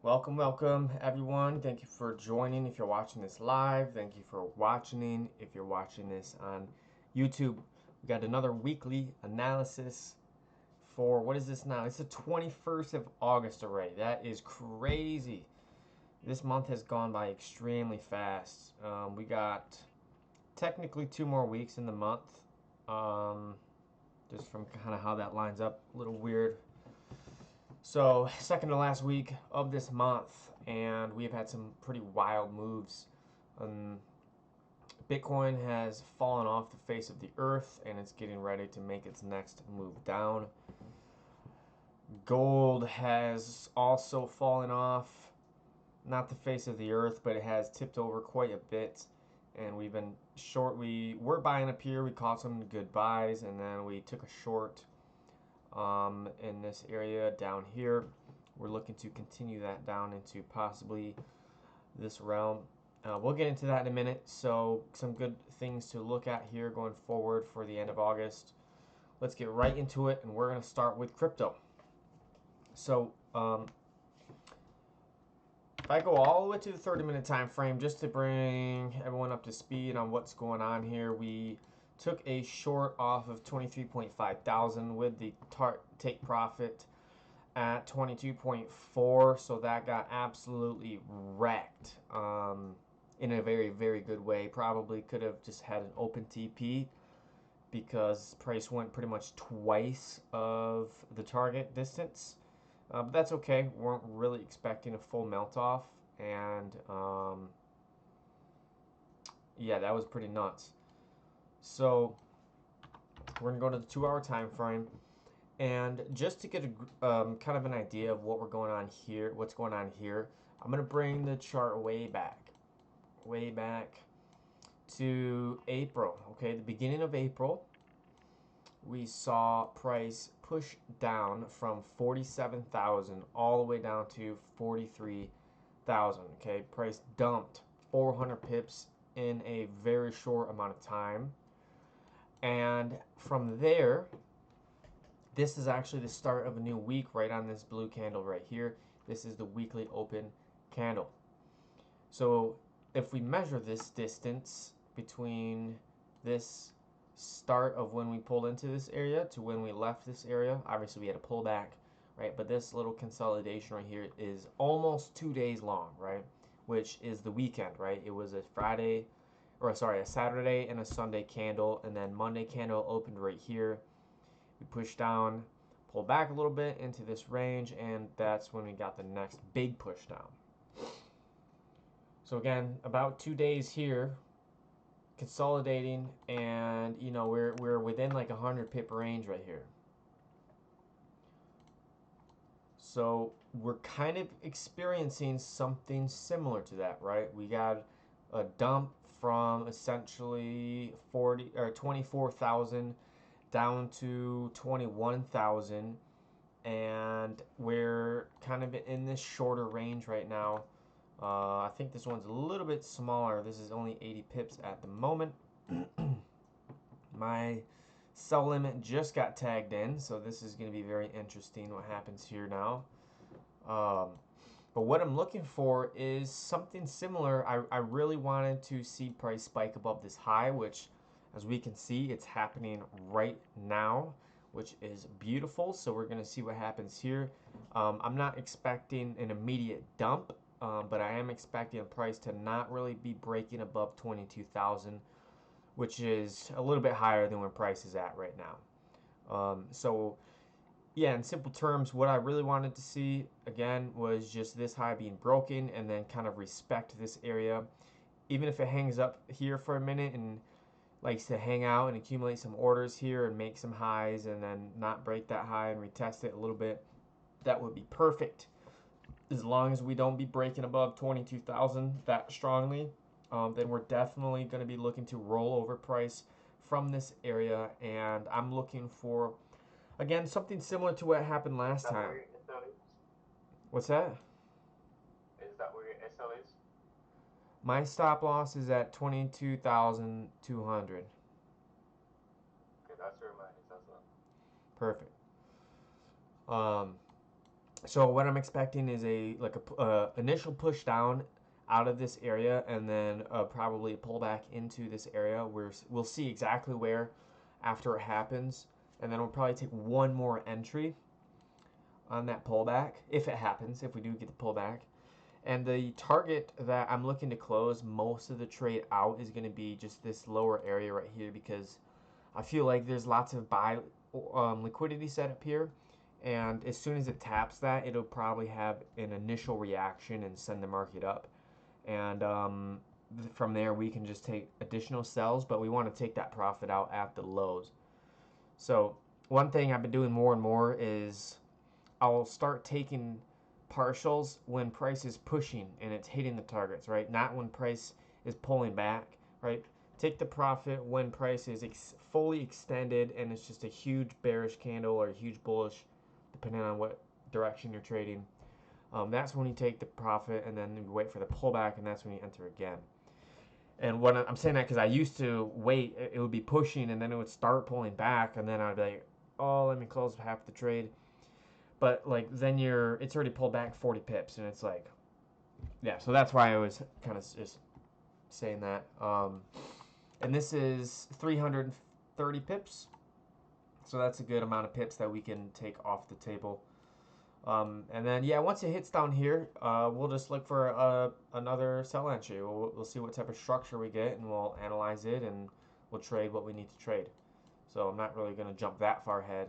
Welcome everyone. Thank you for joining if you're watching this live. Thank you for watching if you're watching this on YouTube. We got another weekly analysis for, what is this now? It's the 21st of August already. That is crazy. This month has gone by extremely fast. We got technically 2 more weeks in the month. Just from kind of how that lines up, a little weird. So, second to last week of this month, and we've had some pretty wild moves. Bitcoin has fallen off the face of the earth, and it's getting ready to make its next move down. Gold has also fallen off, not the face of the earth, but it has tipped over quite a bit. And we've been short. We were buying up here. We caught some good buys, and then we took a short in this area down here. We're looking to continue that down into possibly this realm. We'll get into that in a minute. So some good things to look at here going forward for the end of August. Let's get right into it, and we're going to start with crypto. So if I go all the way to the 30-minute time frame, just to bring everyone up to speed on what's going on here, we took a short off of 23.5 thousand with the take profit at 22.4, so that got absolutely wrecked in a very good way. Probably could have just had an open TP because price went pretty much twice of the target distance, but that's okay. We weren't really expecting a full melt off, and yeah, that was pretty nuts. So we're gonna go to the 2-hour time frame, and just to get a kind of an idea of what we're going on here, what's going on here, I'm gonna bring the chart way back to April. Okay, the beginning of April, we saw price push down from 47,000 all the way down to 43,000. Okay, price dumped 400 pips in a very short amount of time. And from there, this is actually the start of a new week right on this blue candle right here. This is the weekly open candle. So if we measure this distance between this start of when we pulled into this area to when we left this area, obviously we had a pullback, right? But this little consolidation right here is almost 2 days long, right? Which is the weekend, right? It was a a Saturday and a Sunday candle, and then Monday candle opened right here. We pushed down, pulled back a little bit into this range, and that's when we got the next big push down. So again, about 2 days here, consolidating, and you know we're within like 100 pip range right here. So we're kind of experiencing something similar to that, right? We got a dump from essentially 24,000 down to 21,000, and we're kind of in this shorter range right now. I think this one's a little bit smaller. This is only 80 pips at the moment. My sell limit just got tagged in, so this is going to be very interesting what happens here now. But what I'm looking for is something similar. I really wanted to see price spike above this high, which, as we can see, it's happening right now, which is beautiful. So we're going to see what happens here. I'm not expecting an immediate dump, but I am expecting a price to not really be breaking above 22,000, which is a little bit higher than where price is at right now. So yeah, in simple terms, what I really wanted to see, again, was just this high being broken and then kind of respect this area. Even if it hangs up here for a minute and likes to hang out and accumulate some orders here and make some highs and then not break that high and retest it a little bit, that would be perfect. As long as we don't be breaking above 22,000 that strongly, then we're definitely going to be looking to roll over price from this area. And I'm looking for, again, something similar to what happened last time. What's that? Is that where your SL is? My stop loss is at 22,200. Okay, that's where mine is as well. Perfect. So what I'm expecting is a initial push down out of this area, and then probably a pullback into this area where we'll see exactly where after it happens, and then we'll probably take one more entry on that pullback if it happens, if we do get the pullback. And the target that I'm looking to close most of the trade out is going to be just this lower area right here, because I feel like there's lots of buy liquidity set up here, and as soon as it taps that, it'll probably have an initial reaction and send the market up. And from there, we can just take additional sells, but we want to take that profit out at the lows. So one thing I've been doing more and more is I'll start taking partials when price is pushing and it's hitting the targets, right? Not when price is pulling back, right? Take the profit when price is fully extended and it's just a huge bearish candle or a huge bullish, depending on what direction you're trading. That's when you take the profit, and then you wait for the pullback, and that's when you enter again. And when I'm saying that because I used to wait, it would be pushing, and then it would start pulling back, and then I'd be like, oh, let me close half the trade. But like then it's already pulled back 40 pips, and it's like, yeah. So that's why I was kind of just saying that. And this is 330 pips, so that's a good amount of pips that we can take off the table. And then yeah, once it hits down here, we'll just look for another sell entry. We'll see what type of structure we get, and we'll analyze it, and we'll trade what we need to trade. So I'm not really going to jump that far ahead.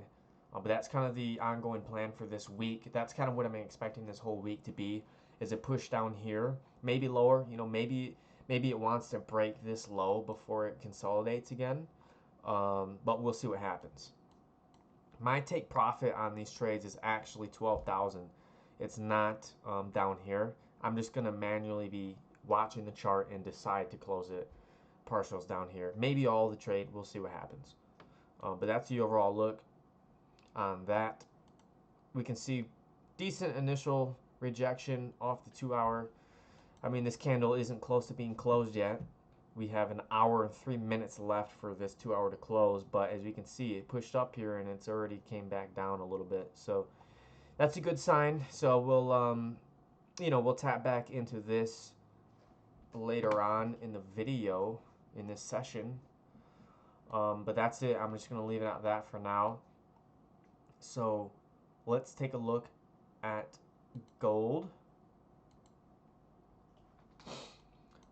But that's kind of the ongoing plan for this week. That's kind of what I'm expecting this whole week to be, is a push down here, maybe lower. Maybe it wants to break this low before it consolidates again. But we'll see what happens. My take profit on these trades is actually 12,000. It's not down here. I'm just going to manually be watching the chart and decide to close it partials down here. Maybe all the trade. We'll see what happens. But that's the overall look on that. We can see decent initial rejection off the 2 hour. I mean, this candle isn't close to being closed yet. We have an hour and 3 minutes left for this 2 hour to close, but as you can see, it pushed up here and it's already came back down a little bit. So that's a good sign. So we'll tap back into this later on in the video in this session. But that's it. I'm just gonna leave it at that for now. So let's take a look at gold.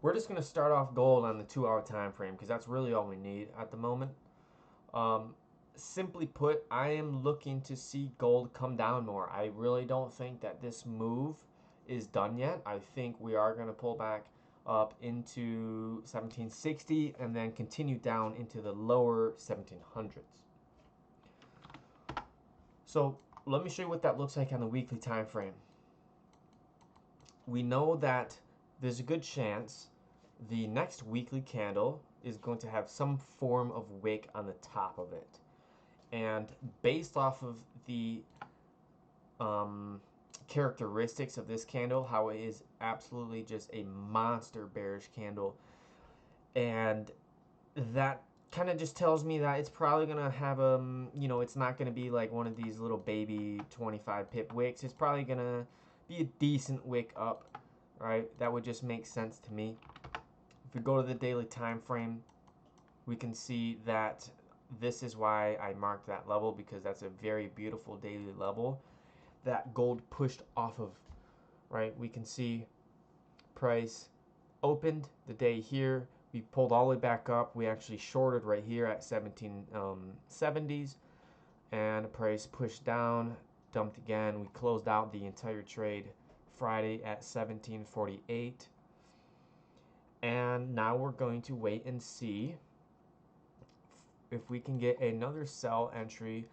We're just going to start off gold on the 2 hour time frame because that's really all we need at the moment. Simply put, I am looking to see gold come down more. I really don't think that this move is done yet. I think we are going to pull back up into 1760 and then continue down into the lower 1700s. So let me show you what that looks like on the weekly time frame. We know that there's a good chance the next weekly candle is going to have some form of wick on the top of it. And based off of the characteristics of this candle, how it is absolutely just a monster bearish candle, and that kind of just tells me that it's probably going to have it's not going to be like one of these little baby 25 pip wicks. It's probably going to be a decent wick up, right? That would just make sense to me. If we go to the daily time frame, we can see that this is why I marked that level, because that's a very beautiful daily level that gold pushed off of, right? We can see price opened the day here. We pulled all the way back up. We actually shorted right here at 1770s, and the price pushed down, dumped again. We closed out the entire trade Friday at 1748. And now we're going to wait and see if we can get another sell entry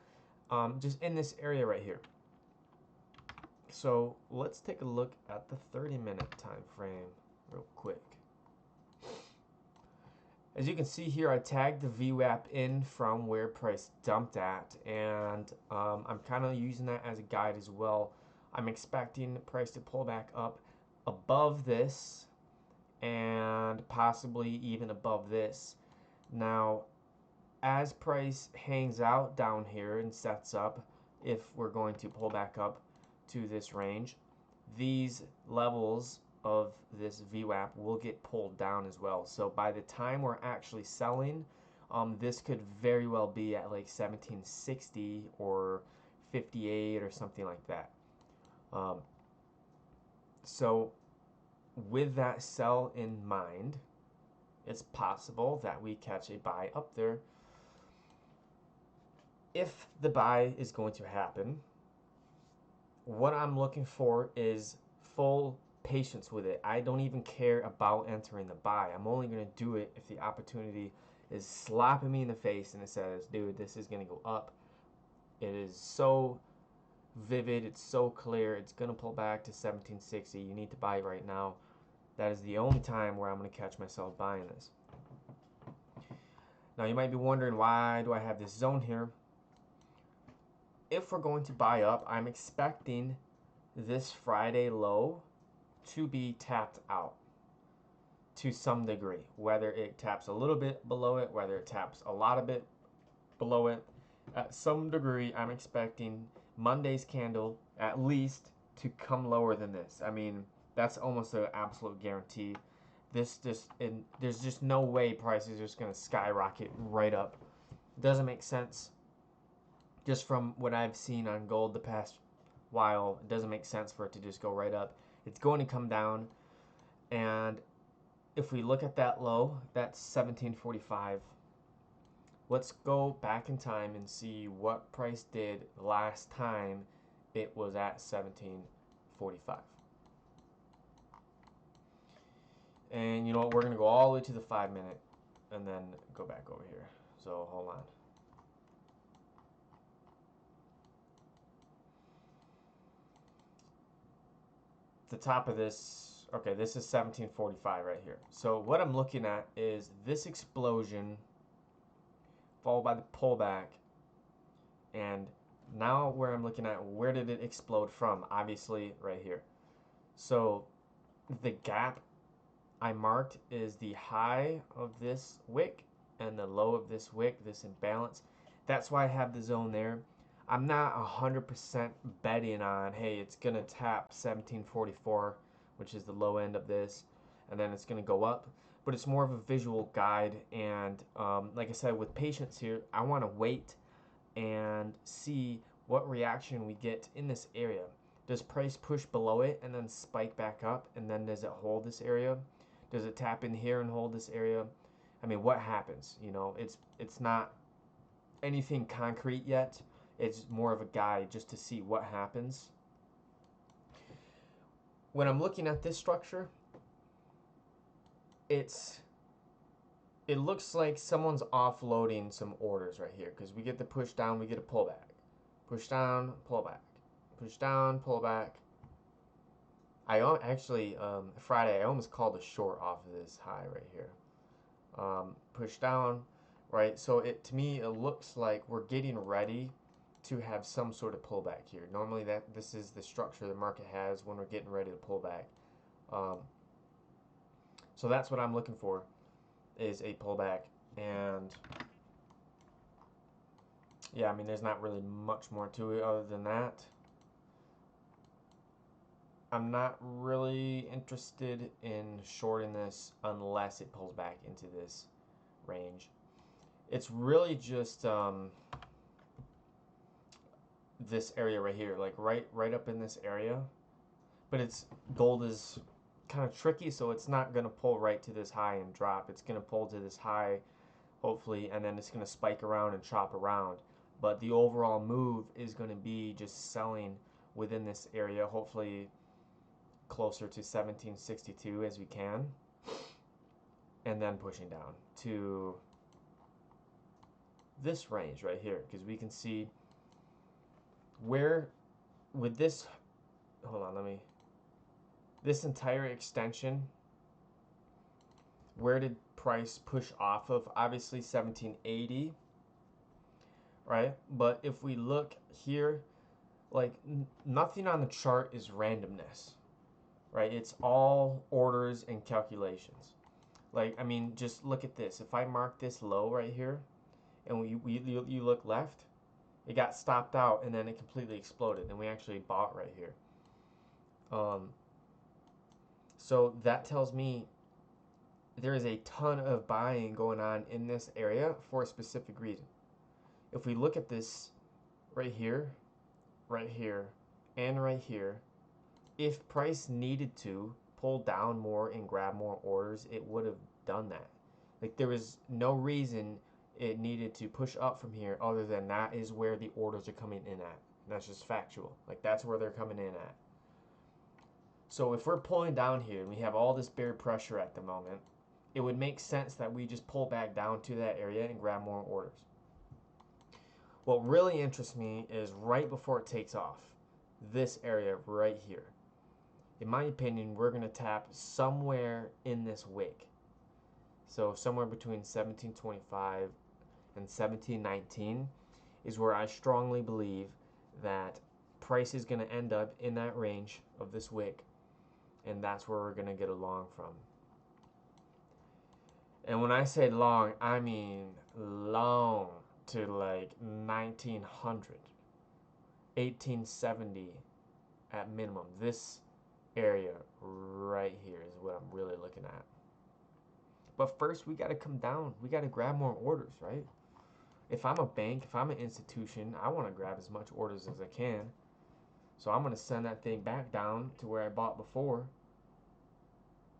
just in this area right here. So let's take a look at the 30-minute time frame real quick. As you can see here, I tagged the VWAP in from where price dumped at, and I'm kind of using that as a guide as well. I'm expecting the price to pull back up above this and possibly even above this. Now, as price hangs out down here and sets up, if we're going to pull back up, to this range, these levels of this VWAP will get pulled down as well. So by the time we're actually selling, this could very well be at like 1760 or 58 or something like that. So with that sell in mind, it's possible that we catch a buy up there. If the buy is going to happen, what I'm looking for is full patience with it. I don't even care about entering the buy. I'm only going to do it if the opportunity is slapping me in the face and it says, dude, this is going to go up. It is so vivid. It's so clear. It's going to pull back to 1760. You need to buy right now. That is the only time where I'm going to catch myself buying this. Now you might be wondering, why do I have this zone here? If we're going to buy up, I'm expecting this Friday low to be tapped out to some degree. Whether it taps a little bit below it, whether it taps a lot of it below it, at some degree I'm expecting Monday's candle at least to come lower than this. I mean, that's almost an absolute guarantee. There's just no way prices are just going to skyrocket right up. Doesn't make sense. Just from what I've seen on gold the past while, it doesn't make sense for it to just go right up. It's going to come down. And if we look at that low, that's 1745. Let's go back in time and see what price did last time it was at 1745. And you know what, we're going to go all the way to the 5 minute and then go back over here. So hold on. The top of this, okay, this is 1745 right here. So what I'm looking at is this explosion followed by the pullback, and now where I'm looking at, where did it explode from? Obviously right here. So the gap I marked is the high of this wick and the low of this wick, this imbalance. That's why I have the zone there. I'm not 100% betting on, hey, it's going to tap 1744, which is the low end of this, and then it's going to go up. But it's more of a visual guide, and like I said, with patience here, I want to wait and see what reaction we get in this area. Does price push below it and then spike back up, and then does it hold this area? Does it tap in here and hold this area? I mean, what happens? You know, it's not anything concrete yet. It's more of a guide just to see what happens. When I'm looking at this structure, it looks like someone's offloading some orders right here, because we get the push down, we get a pullback. Push down, pullback. Push down, pullback. I actually, Friday, I almost called a short off of this high right here. Push down, right? So to me, it looks like we're getting ready to have some sort of pullback here. Normally this is the structure the market has when we're getting ready to pull back. So that's what I'm looking for, is a pullback. And yeah, I mean, there's not really much more to it other than that. I'm not really interested in shorting this unless it pulls back into this range. It's really just this area right here, like right up in this area. But gold is kind of tricky, so it's not going to pull right to this high and drop. It's going to pull to this high, hopefully, and then it's going to spike around and chop around. But the overall move is going to be just selling within this area, hopefully closer to 1762 as we can, and then pushing down to this range right here, because we can see where with this, hold on, this entire extension, where did price push off of? Obviously 1780, right? But if we look here, like nothing on the chart is randomness, right? It's all orders and calculations. Like, I mean, just look at this. If I mark this low right here, and you look left, It got stopped out and then it completely exploded, and we actually bought right here. So that tells me there is a ton of buying going on in this area for a specific reason. If we look at this right here, and right here, if price needed to pull down more and grab more orders, it would have done that. Like, there was no reason it needed to push up from here other than that is where the orders are coming in at. That's just factual. Like, that's where they're coming in at. So if we're pulling down here and we have all this bear pressure at the moment, it would make sense that we just pull back down to that area and grab more orders. What really interests me is right before it takes off, this area right here. In my opinion, we're going to tap somewhere in this wick. So somewhere between 1725 and 1719 is where I strongly believe that price is going to end up in that range of this wick, and that's where we're going to get a long from. And when I say long, I mean long to like 1900, 1870 at minimum. This area right here is what I'm really looking at. But first, we got to come down. We got to grab more orders, right? If I'm a bank, if I'm an institution, I want to grab as much orders as I can. So I'm going to send that thing back down to where I bought before,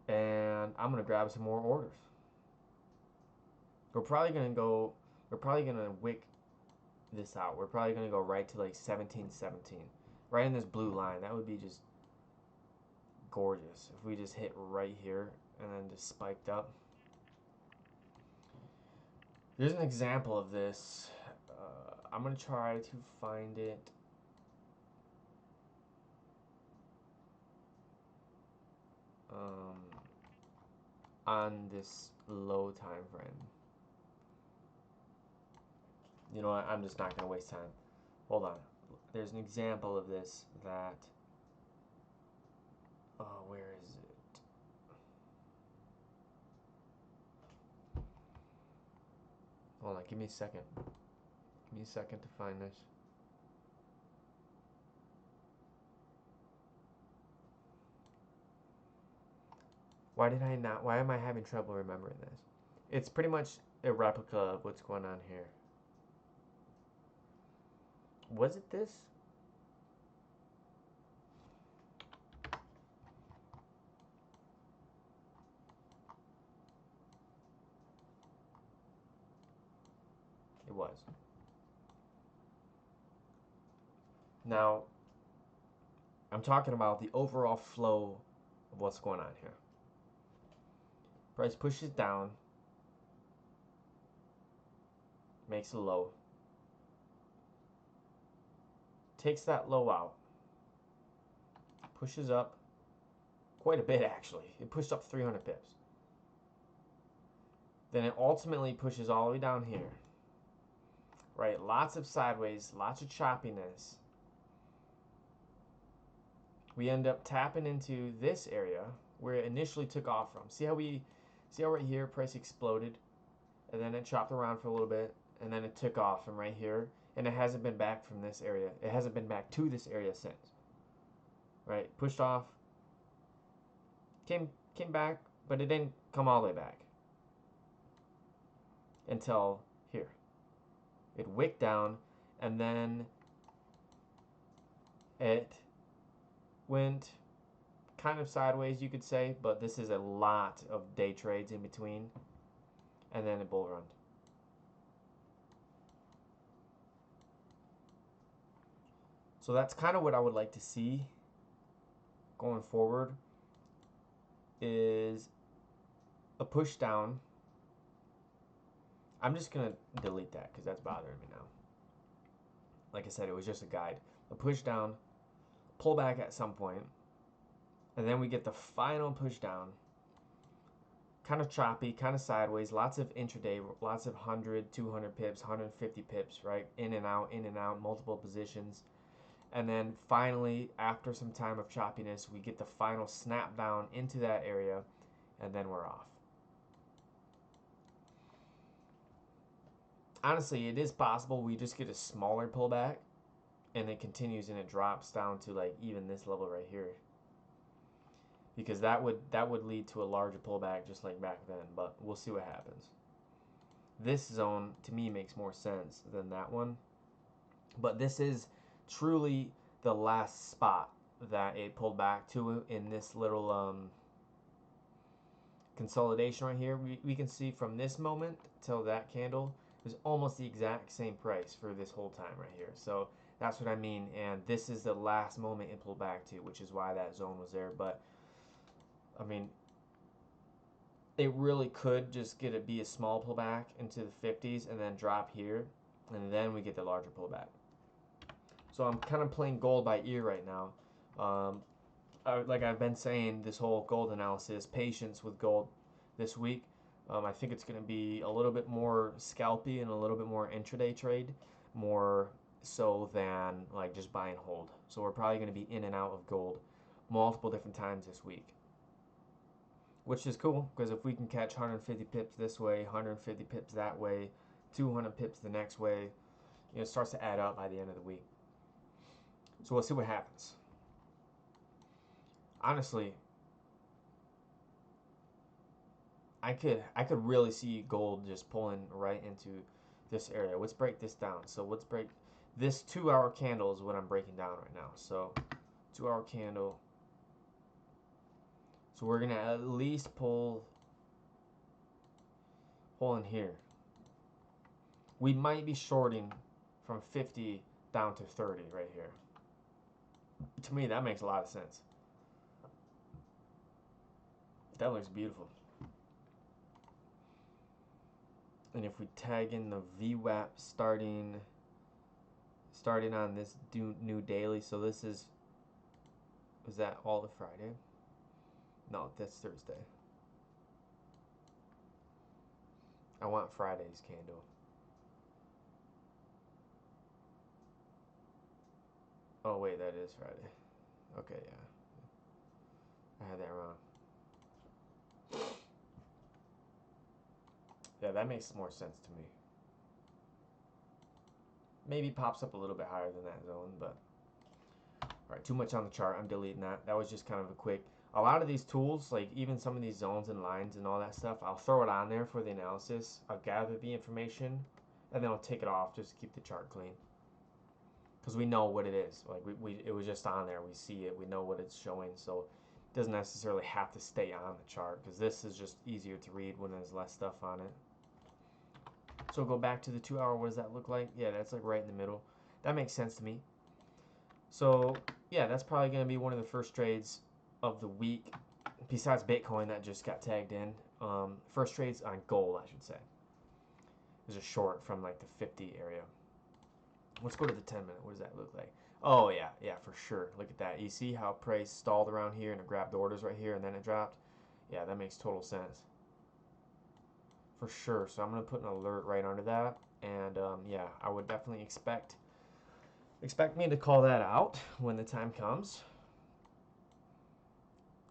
and I'm going to grab some more orders. We're probably going to wick this out. We're probably going to go right to like 1717. Right in this blue line. That would be just gorgeous if we just hit right here and then just spiked up. Here's an example of this. I'm going to try to find it. On this low time frame. You know what? I'm just not going to waste time. Hold on. There's an example of this that... Oh, where is it? Hold on, give me a second. Give me a second to find this. Why am I having trouble remembering this? It's pretty much a replica of what's going on here. Was it this? It was. Now, I'm talking about the overall flow of what's going on here. Price pushes down, makes a low, takes that low out, pushes up quite a bit actually. It pushed up 300 pips. Then it ultimately pushes all the way down here. Right, lots of sideways, lots of choppiness. We end up tapping into this area where it initially took off from. See how right here price exploded, and then it chopped around for a little bit, and then it took off from right here, and it hasn't been back from this area. It hasn't been back to this area since. Right, pushed off, came back, but it didn't come all the way back until here. It wicked down, and then it went kind of sideways, you could say, but this is a lot of day trades in between, and then it bull run. So that's kind of what I would like to see going forward, is a push down. I'm just going to delete that because that's bothering me now. Like I said, it was just a guide. A push down, pull back at some point, and then we get the final push down. Kind of choppy, kind of sideways, lots of intraday, lots of 100, 200 pips, 150 pips, right? In and out, multiple positions. And then finally, after some time of choppiness, we get the final snap down into that area, and then we're off. honestly, it is possible we just get a smaller pullback and it continues and it drops down to like even this level right here, because that would lead to a larger pullback just like back then, but we'll see what happens. This zone to me makes more sense than that one, but this is truly the last spot that it pulled back to in this little consolidation right here. We can see from this moment till that candle is almost the exact same price for this whole time right here. So that's what I mean, and this is the last moment it pulled back to, which is why that zone was there. But I mean, it really could just be a small pullback into the 50s and then drop here, and then we get the larger pullback. So I'm kind of playing gold by ear right now. Like I've been saying, this whole gold analysis, patience with gold this week. I think it's going to be a little bit more scalpy and a little bit more intraday trade, more so than like just buy and hold. So we're probably going to be in and out of gold multiple different times this week, which is cool because if we can catch 150 pips this way, 150 pips that way, 200 pips the next way, it starts to add up by the end of the week. So we'll see what happens. Honestly, I could really see gold just pulling right into this area. Let's break this down. So let's break this 2-hour candle is what I'm breaking down right now. So 2-hour candle. So we're gonna at least pull in here. We might be shorting from 50 down to 30 right here. To me, that makes a lot of sense. That looks beautiful. And if we tag in the VWAP starting on this new daily, so this is that all of Friday? No, that's Thursday. I want Friday's candle. Oh wait, that is Friday. Okay, yeah. I had that wrong. Yeah, that makes more sense to me. Maybe pops up a little bit higher than that zone, but alright, too much on the chart. I'm deleting that. That was just kind of a quick. A lot of these tools, like even some of these zones and lines and all that stuff, I'll throw it on there for the analysis. I'll gather the information, and then I'll take it off just to keep the chart clean. Because we know what it is. Like it was just on there. We see it. We know what it's showing. So it doesn't necessarily have to stay on the chart, because this is just easier to read when there's less stuff on it. So go back to the 2-hour. What does that look like? Yeah, that's like right in the middle. That makes sense to me. So yeah, that's probably going to be one of the first trades of the week, besides Bitcoin that just got tagged in. First trades on gold, I should say. There's a short from like the 50 area. Let's go to the 10-minute. What does that look like? Oh yeah, for sure. Look at that. You see how price stalled around here and it grabbed orders right here and then it dropped? Yeah, that makes total sense. For sure. So I'm going to put an alert right under that. And yeah, I would definitely expect me to call that out when the time comes.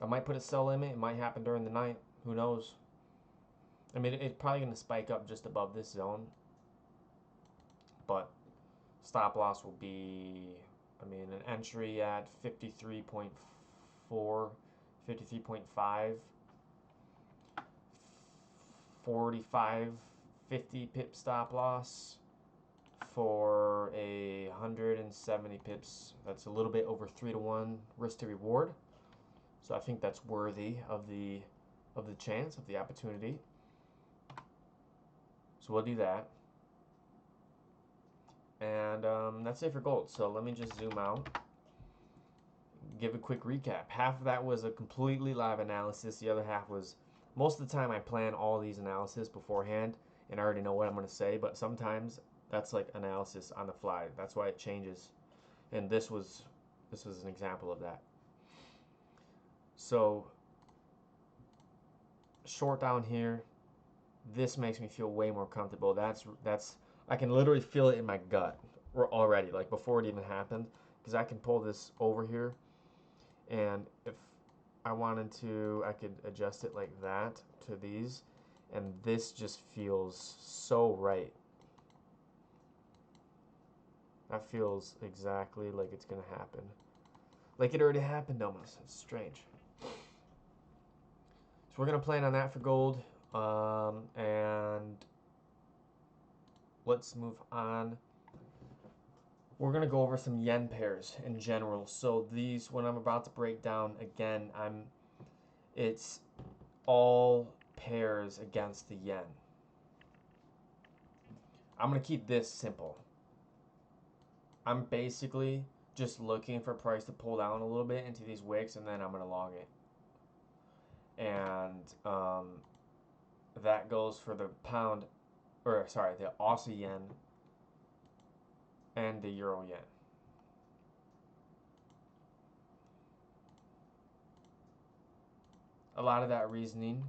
I might put a sell limit. It might happen during the night. Who knows? I mean, it's probably going to spike up just above this zone. But stop loss will be, I mean, an entry at 53.4, 53.5, 45, 50 pip stop loss for a 170 pips. That's a little bit over 3-to-1 risk to reward. So I think that's worthy of the chance, of the opportunity. So we'll do that. And that's it for gold. So let me just zoom out, give a quick recap. Half of that was a completely live analysis. The other half was, most of the time I plan all these analysis beforehand and I already know what I'm going to say, but sometimes that's like analysis on the fly. That's why it changes. And this was an example of that. So short down here, this makes me feel way more comfortable. That's I can literally feel it in my gut already, like before it even happened, because I can pull this over here, and if I wanted to, I could adjust it like that to these, and this just feels so right. That feels exactly like it's gonna happen. Like it already happened almost. It's strange. So we're gonna plan on that for gold. And let's move on. We're gonna go over some yen pairs in general. So these, when I'm about to break down again, it's all pairs against the yen. I'm gonna keep this simple. I'm basically just looking for price to pull down a little bit into these wicks, and then I'm gonna long it. And that goes for the pound, or sorry, the Aussie yen and the Euro yen. A lot of that reasoning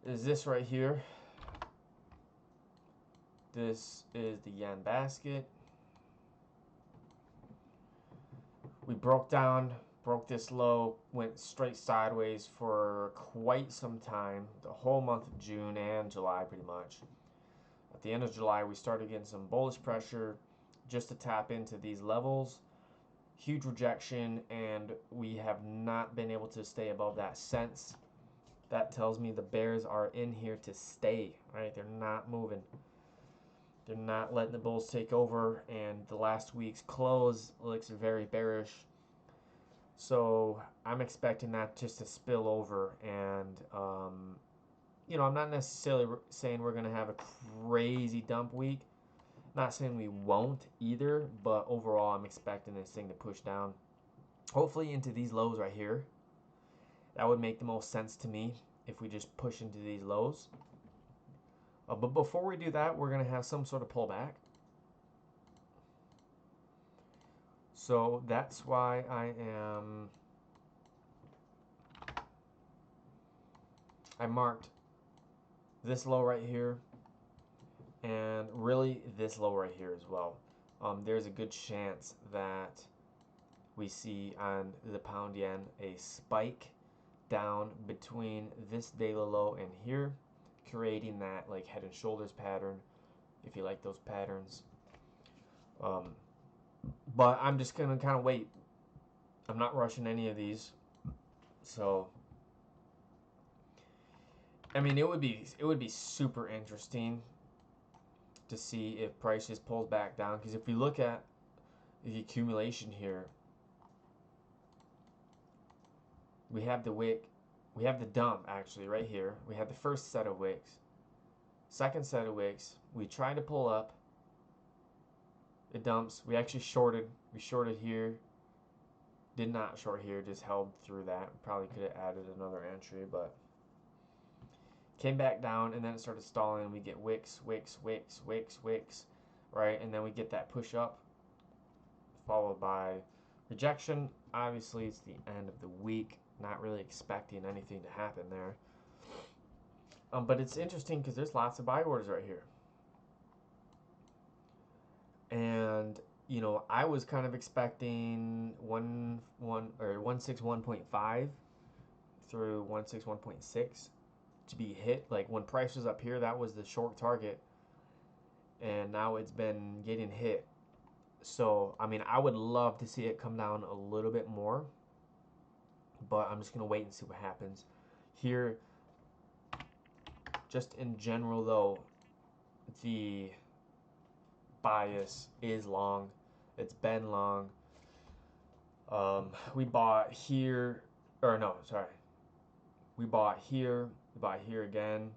is this right here. This is the yen basket. We broke this low, went straight sideways for quite some time, the whole month of June and July pretty much. At the end of July, we started getting some bullish pressure just to tap into these levels. Huge rejection, and we have not been able to stay above that since. That tells me the bears are in here to stay, right? They're not moving. They're not letting the bulls take over, and the last week's close looks very bearish. So I'm expecting that just to spill over, and I'm not necessarily saying we're going to have a crazy dump week. Not saying we won't either, but overall I'm expecting this thing to push down, hopefully into these lows right here. That would make the most sense to me if we just push into these lows. But before we do that, we're going to have some sort of pullback. So that's why I marked this low right here, and really this low right here as well. There's a good chance that we see on the pound yen a spike down between this daily low and here, creating that like head and shoulders pattern, if you like those patterns. But I'm just gonna kind of wait. I'm not rushing any of these. So I mean, it would be super interesting to see if price just pulls back down, because if we look at the accumulation here, we have the wick, we have the dump actually right here. We have the first set of wicks, second set of wicks. We tried to pull up, it dumps. We actually shorted. We shorted here. Did not short here, just held through that. Probably could have added another entry, but came back down, and then it started stalling. We get wicks, right? And then we get that push up, followed by rejection. Obviously, it's the end of the week. Not really expecting anything to happen there. But it's interesting because there's lots of buy orders right here. And I was kind of expecting 161.5 through 161.6 to be hit. Like when price was up here, that was the short target, and now it's been getting hit. So I mean, I would love to see it come down a little bit more, but I'm just gonna wait and see what happens here. Just in general though, the bias is long. It's been long. We bought here, or no, sorry. We bought here. We bought here again.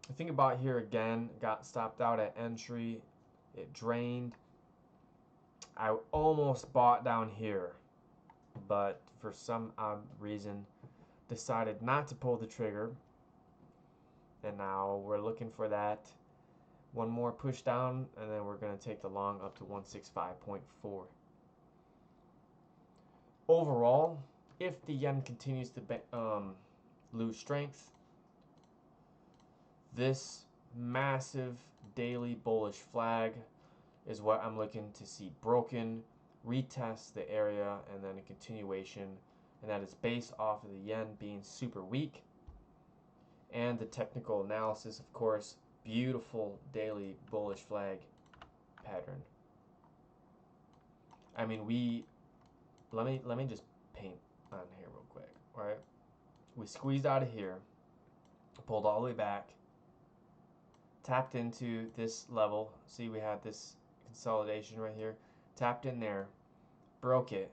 I think I bought here again. Got stopped out at entry. It drained. I almost bought down here, but for some odd reason decided not to pull the trigger. And now we're looking for that one more push down, and then we're going to take the long up to 165.4. Overall, if the yen continues to lose strength, this massive daily bullish flag is what I'm looking to see broken, retest the area, and then a continuation. And that is based off of the yen being super weak, and the technical analysis, of course, Beautiful daily bullish flag pattern. I mean, let me just paint on here real quick. All right, we squeezed out of here, pulled all the way back, tapped into this level. See, we had this consolidation right here. Tapped in there, broke it,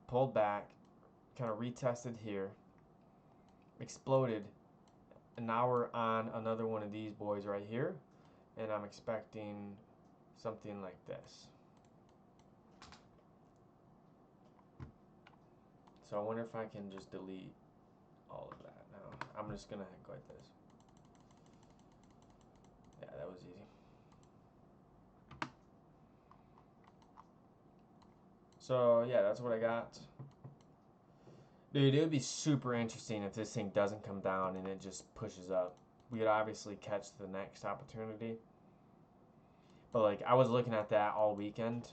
pulled back, kind of retested here, exploded, and now we're on another one of these boys right here, and I'm expecting something like this. So I wonder if I can just delete all of that now. I'm just gonna go like this. Yeah, that was easy. So yeah, that's what I got. Dude, it would be super interesting if this thing doesn't come down and it just pushes up. We could obviously catch the next opportunity. But like, I was looking at that all weekend.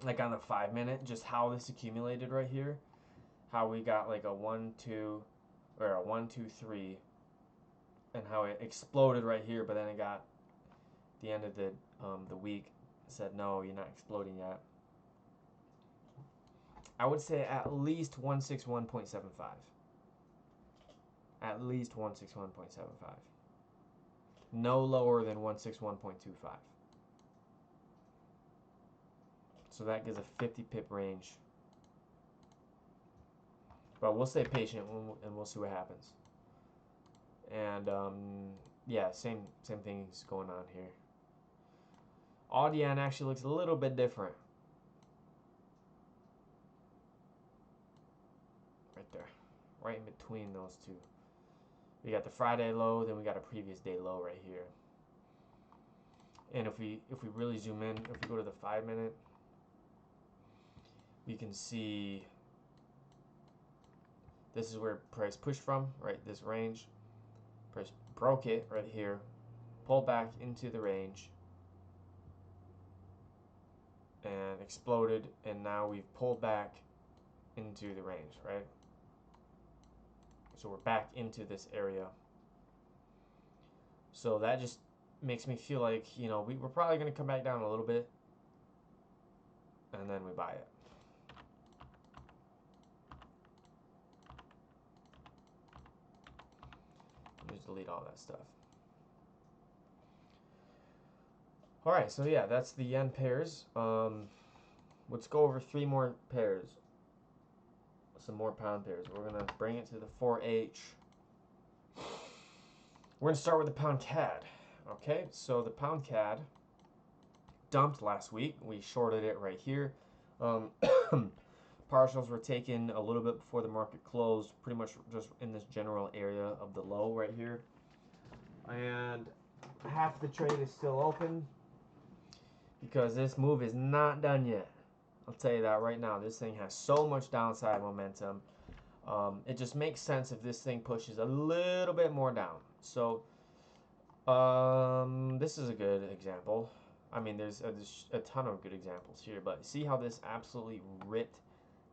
Like on the 5 minute, just how this accumulated right here. How we got like a 1, 2, or a 1, 2, 3. And how it exploded right here, but then it got the end of the week said, no, you're not exploding yet. I would say at least 161.75. At least 161.75. No lower than 161.25. So that gives a 50 pip range. But we'll stay patient and we'll see what happens. And yeah, same thing's going on here. Audion actually looks a little bit different. Right there. Right in between those two. We got the Friday low, then we got a previous day low right here. And if we really zoom in, if we go to the 5 minute, we can see this is where price pushed from, right? This range. Price broke it right here, pulled back into the range, and exploded, and now we've pulled back into the range, right? So we're back into this area. So that just makes me feel like, you know, we're probably going to come back down a little bit, and then we buy it. Just delete all that stuff. All right, so yeah, that's the yen pairs. Let's go over 3 more pairs. Some more pound pairs. We're gonna bring it to the 4H. We're gonna start with the pound CAD. Okay, so the pound CAD dumped last week. We shorted it right here. Partials were taken a little bit before the market closed, pretty much just in this general area of the low right here. And half the trade is still open because this move is not done yet. I'll tell you that right now. This thing has so much downside momentum. It just makes sense if this thing pushes a little bit more down. So this is a good example. I mean, there's a ton of good examples here, but see how this absolutely ripped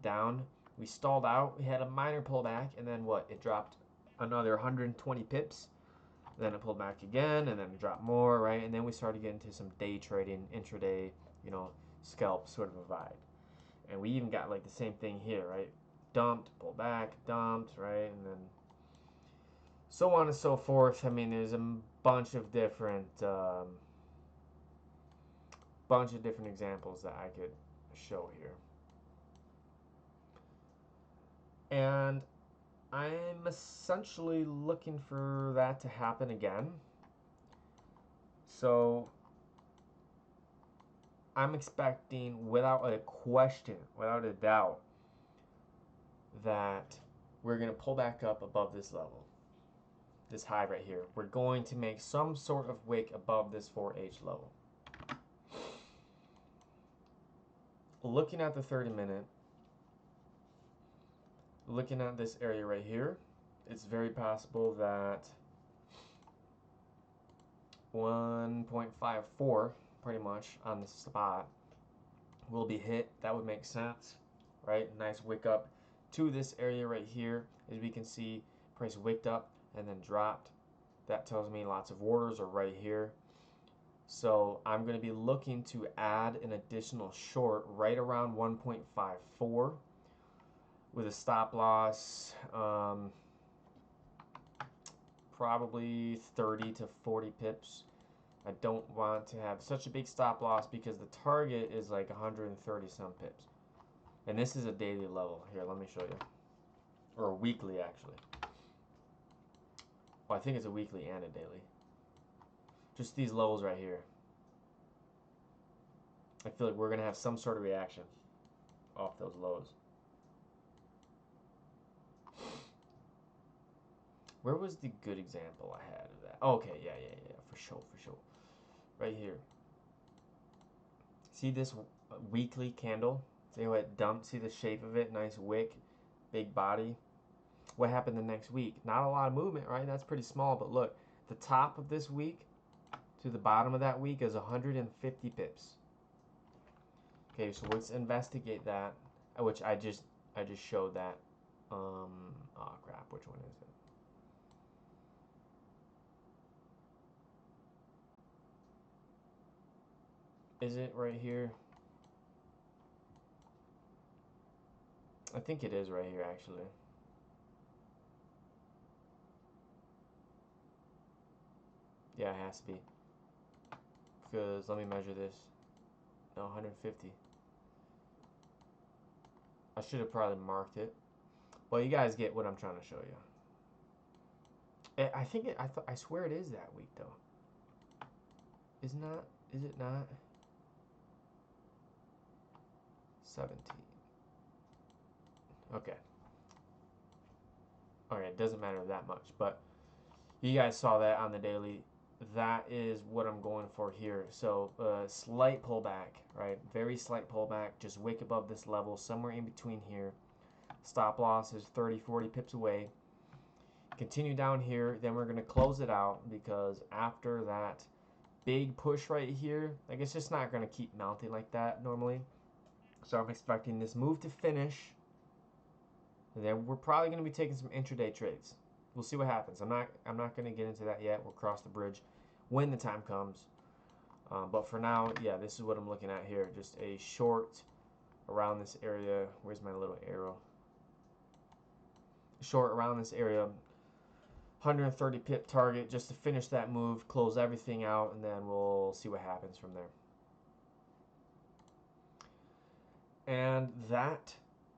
down? We stalled out. We had a minor pullback, and then what? It dropped another 120 pips. Then it pulled back again, and then it dropped more, right? And then we started getting into some day trading, intraday, you know, scalp sort of a vibe. And we even got like the same thing here, right? Dumped, pulled back, dumped, right? And then so on and so forth. I mean, there's a bunch of different examples that I could show here. And I'm essentially looking for that to happen again. So I'm expecting, without a question, without a doubt, that we're going to pull back up above this level, this high right here. We're going to make some sort of wick above this 4H level. Looking at the 30 minute, looking at this area right here, it's very possible that 1.54 pretty much on the spot will be hit. That would make sense, right? Nice wick up to this area right here. As we can see, price wicked up and then dropped, That tells me lots of orders are right here. So I'm going to be looking to add an additional short right around 1.54 with a stop loss probably 30 to 40 pips. I don't want to have such a big stop loss because the target is like 130 some pips. And this is a daily level. Here, let me show you. Or a weekly, actually. Well, I think it's a weekly and a daily. Just these lows right here. I feel like we're going to have some sort of reaction off those lows. Where was the good example I had of that? Oh, okay, yeah, for sure. Right here. See this weekly candle? See how it dumped? See the shape of it? Nice wick, big body. What happened the next week? Not a lot of movement, right? That's pretty small, but look, the top of this week to the bottom of that week is 150 pips. Okay, so let's investigate that, which I just showed that. Oh crap, which one is it? Is it right here? I think it is right here, actually. Yeah, it has to be. Because, let me measure this. No, 150. I should have probably marked it. Well, you guys get what I'm trying to show you. I think I swear it is that week, though. Is it not? 17. Okay. Okay, it doesn't matter that much, but you guys saw that on the daily. That is what I'm going for here. So slight pullback, right? Very slight pullback, just wick above this level, somewhere in between here. Stop loss is 30, 40 pips away. Continue down here, then we're going to close it out because after that big push right here, like it's just not going to keep mounting like that normally. So I'm expecting this move to finish. And then we're probably going to be taking some intraday trades. We'll see what happens. I'm not going to get into that yet. We'll cross the bridge when the time comes. But for now, yeah, this is what I'm looking at here. Just a short around this area. Where's my little arrow? Short around this area. 130 pip target just to finish that move, close everything out, and then we'll see what happens from there. And that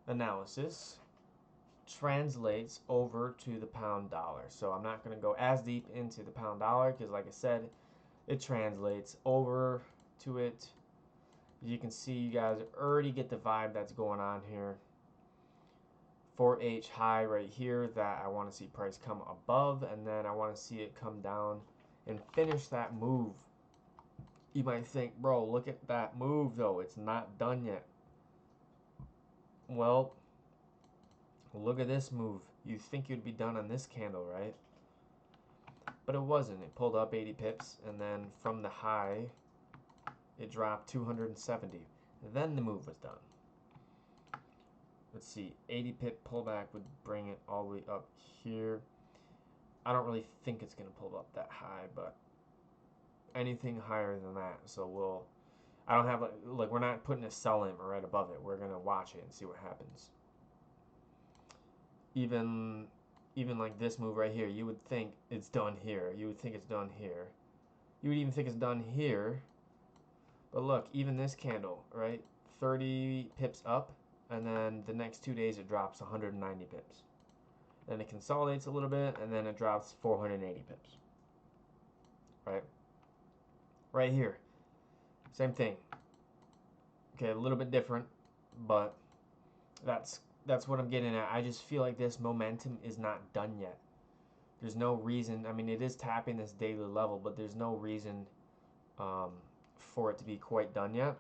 analysis translates over to the pound dollar. So I'm not going to go as deep into the pound dollar because, like I said, it translates over to it. As you can see, you guys already get the vibe that's going on here. 4H high right here that I want to see price come above, and then I want to see it come down and finish that move. You might think, bro, look at that move though. It's not done yet. Well, look at this move. You'd think you'd be done on this candle, right? But it wasn't. It pulled up 80 pips, and then from the high, it dropped 270. Then the move was done. Let's see, 80 pip pullback would bring it all the way up here. I don't really think it's going to pull up that high, but anything higher than that. So I don't have, like we're not putting a sell limit right above it. We're going to watch it and see what happens. Even like this move right here, you would think it's done here. You would think it's done here. You would even think it's done here. But look, even this candle, right? 30 pips up. And then the next 2 days it drops 190 pips. Then it consolidates a little bit, and then it drops 480 pips. Right? Right here. Same thing. Okay, a little bit different, but that's what I'm getting at. I just feel like this momentum is not done yet. There's no reason. I mean, it is tapping this daily level, but there's no reason for it to be quite done yet.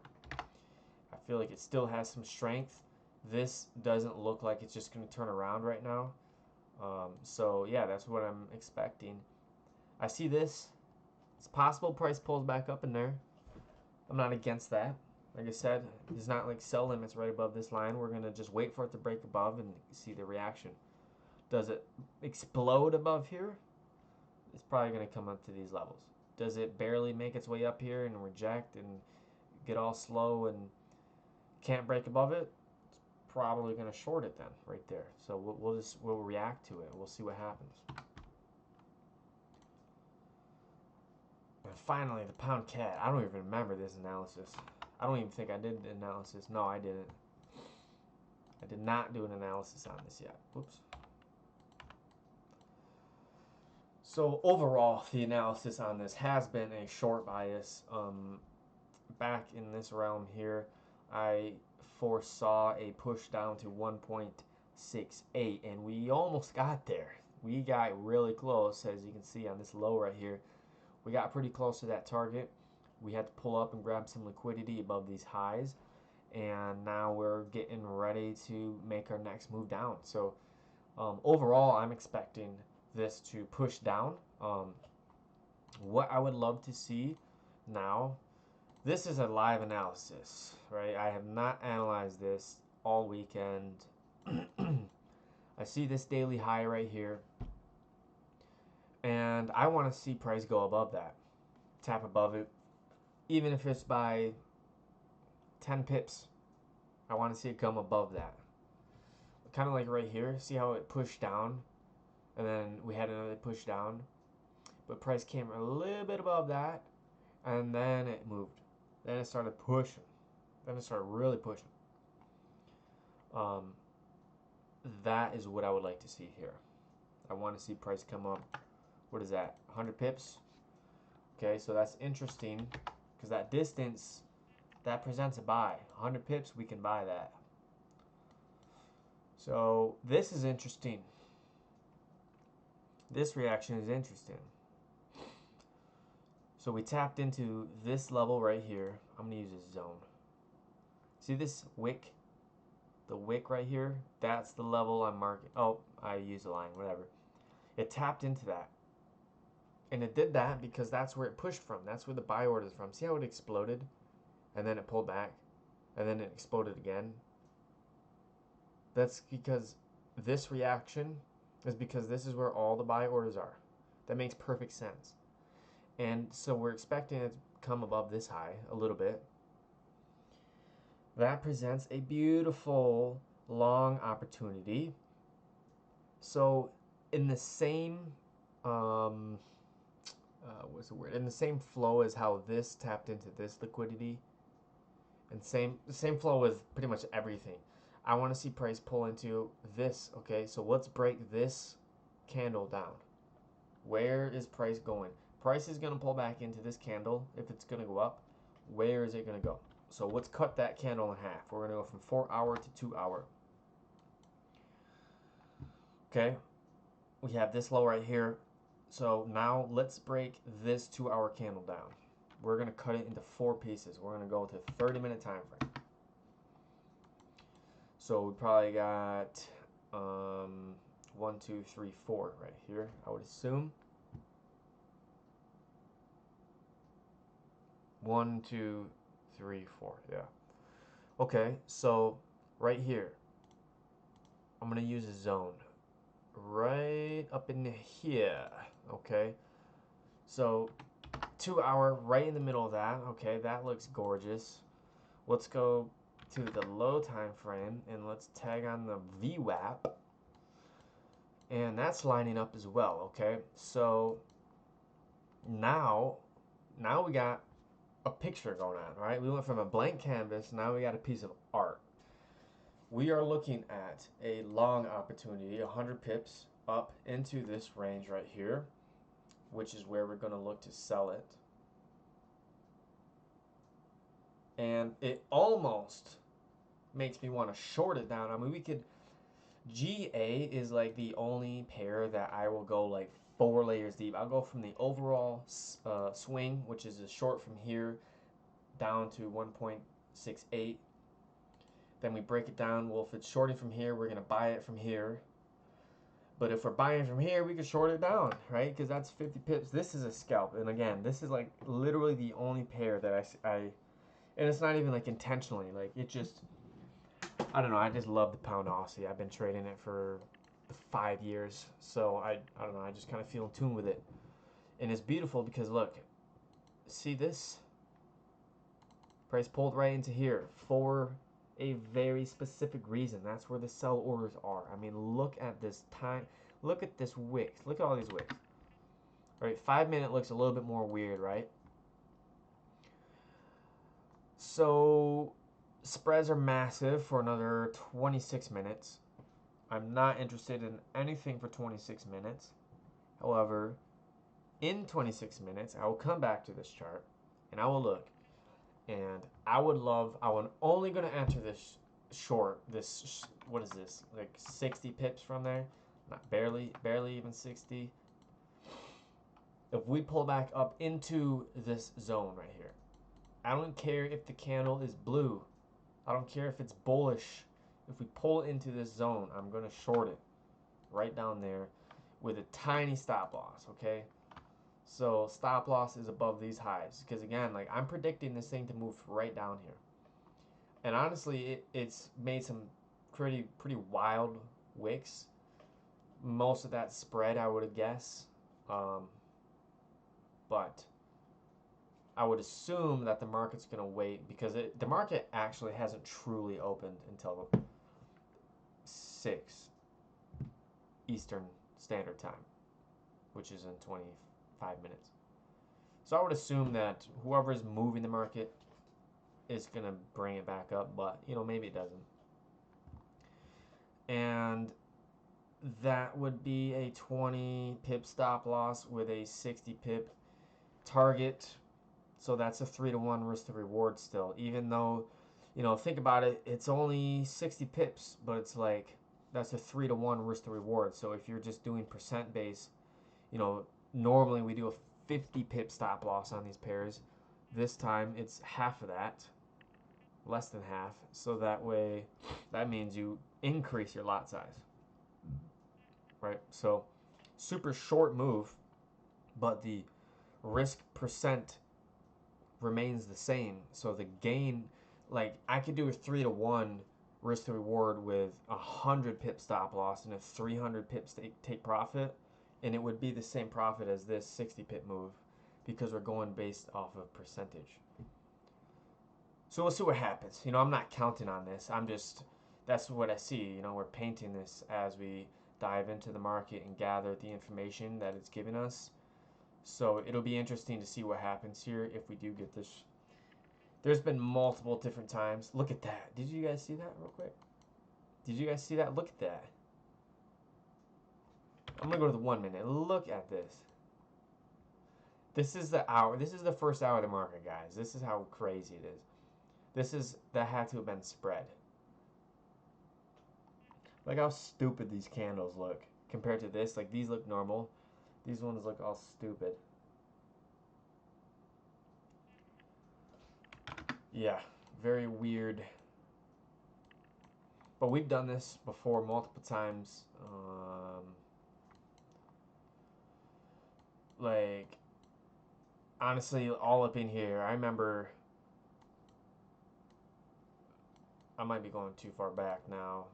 I feel like it still has some strength. This doesn't look like it's just going to turn around right now. So, yeah, that's what I'm expecting. I see this. It's possible price pulls back up in there. I'm not against that. Like I said, there's not like sell limits right above this line. We're going to just wait for it to break above and see the reaction. Does it explode above here? it's probably going to come up to these levels. Does it barely make its way up here and reject and get all slow and can't break above it? It's probably going to short it then, right there. So we'll react to it. We'll see what happens. And finally, the pound cat. I don't even remember this analysis. I don't even think I did the analysis. No, I didn't. I did not do an analysis on this yet. Whoops. So overall, the analysis on this has been a short bias. Back in this realm here, I foresaw a push down to 1.68, and we almost got there. We got really close, as you can see on this low right here. We got pretty close to that target. We had to pull up and grab some liquidity above these highs, and now we're getting ready to make our next move down. So overall, I'm expecting this to push down. What I would love to see now, this is a live analysis, right? I have not analyzed this all weekend. I see this daily high right here, and I want to see price go above that, tap above it, even if it's by 10 pips. I want to see it come above that, kind of like right here. See how it pushed down, and then we had another push down, but price came a little bit above that, and then it moved. Then it started pushing. Then it started really pushing. That is what I would like to see here. I want to see price come up. What is that? 100 pips? Okay, so that's interesting because that distance, that presents a buy. 100 pips, we can buy that. So this is interesting. This reaction is interesting. So we tapped into this level right here. I'm going to use a zone. See this wick? The wick right here? That's the level I'm marking. Oh, I used a line, whatever. It tapped into that. And it did that because that's where it pushed from. That's where the buy order is from. See how it exploded? And then it pulled back. And then it exploded again. That's because this reaction is because this is where all the buy orders are. That makes perfect sense. And so we're expecting it to come above this high a little bit. That presents a beautiful long opportunity. So in the same what's the word? In the same flow as how this tapped into this liquidity, and the same flow with pretty much everything. I want to see price pull into this. Okay, so let's break this candle down. Where is price going? Price is going to pull back into this candle if it's going to go up. Where is it going to go? So let's cut that candle in half. We're going to go from 4 hour to 2 hour. Okay, we have this low right here. So now let's break this 2 hour candle down. We're going to cut it into 4 pieces. We're going to go to 30-minute time frame. So we probably got 1, 2, 3, 4 right here, I would assume. 1, 2, 3, 4, yeah. Okay, so right here, I'm gonna use a zone right up in here. Okay, so 2 hour right in the middle of that. Okay, that looks gorgeous. Let's go to the low time frame and let's tag on the VWAP, and that's lining up as well. Okay, so now we got a picture going on, right? We went from a blank canvas, now we got a piece of art. We are looking at a long opportunity, 100 pips up into this range right here, which is where we're going to look to sell it. And it almost makes me want to short it down. I mean, we could, GA is like the only pair that I will go like 4 layers deep. I'll go from the overall swing, which is a short from here down to 1.68. Then we break it down. Well, if it's shorting from here, we're going to buy it from here. But if we're buying from here, we can short it down, right? Because that's 50 pips. This is a scalp. And again, this is like literally the only pair that I and it's not even like intentionally. Like it just, I don't know. I just love the pound Aussie. I've been trading it for 5 years. So I don't know. I just kind of feel in tune with it. And it's beautiful because look, see this? Price pulled right into here for a very specific reason. That's where the sell orders are. I mean, look at this time. Look at this wick. Look at all these wicks. All right, 5 minute looks a little bit more weird, right? So spreads are massive for another 26 minutes. I'm not interested in anything for 26 minutes. However, in 26 minutes, I will come back to this chart and I will look. And I'm only going to enter this short, what is this, like 60 pips from there? Not barely even 60. If we pull back up into this zone right here, I don't care if the candle is blue. I don't care if it's bullish. If we pull into this zone, I'm going to short it right down there with a tiny stop loss, okay? So stop loss is above these highs because, again, like I'm predicting this thing to move right down here. And honestly, it's made some pretty wild wicks. Most of that spread, I would guess. But I would assume that the market's going to wait because the market actually hasn't truly opened until 6 Eastern Standard Time, which is in 25 minutes. So I would assume that whoever's moving the market is going to bring it back up, but maybe it doesn't. And that would be a 20 pip stop loss with a 60 pip target. So that's a 3-to-1 risk to reward still, even though, think about it, it's only 60 pips, but it's like that's a 3-to-1 risk to reward. So if you're just doing percent base, normally we do a 50 pip stop loss on these pairs. This time it's half of that, less than half. So that way, that means you increase your lot size, right? So super short move, but the risk percent remains the same. So the gain, like I could do a 3-to-1 risk to reward with 100 pip stop loss and a 300 pip take profit, and it would be the same profit as this 60 pip move because we're going based off of percentage. So we'll see what happens. I'm not counting on this. That's what I see. We're painting this as we dive into the market and gather the information that it's giving us. So it'll be interesting to see what happens here if we do get this. There's been multiple different times. Look at that. Did you guys see that real quick? Did you guys see that? Look at that. I'm going to go to the 1 minute. Look at this. This is the hour. This is the first hour of the market, guys. This is how crazy it is. That had to have been spread. Like how stupid these candles look compared to this. Like these look normal. These ones look all stupid. Yeah, very weird. But we've done this before multiple times. Like, honestly, all up in here. I remember, I might be going too far back now.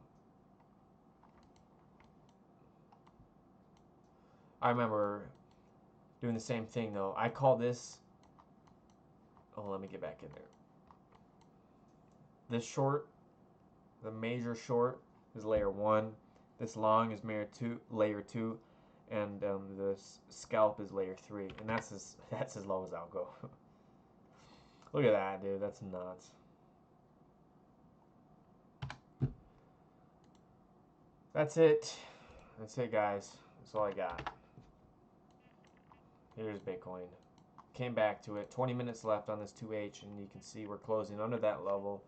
I remember doing the same thing though. I call this, let me get back in there. This short, the major short, is layer 1. This long is layer 2, and the scalp is layer 3, and that's as low as I'll go. Look at that, dude. That's nuts. That's it. That's it, guys. That's all I got. Here's Bitcoin. Came back to it. 20 minutes left on this 2H, and you can see we're closing under that level.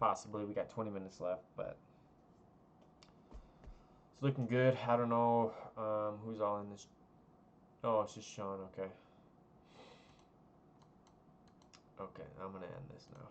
Possibly we got 20 minutes left, but it's looking good. I don't know who's all in this. Oh, it's just Sean. Okay. Okay, I'm going to end this now.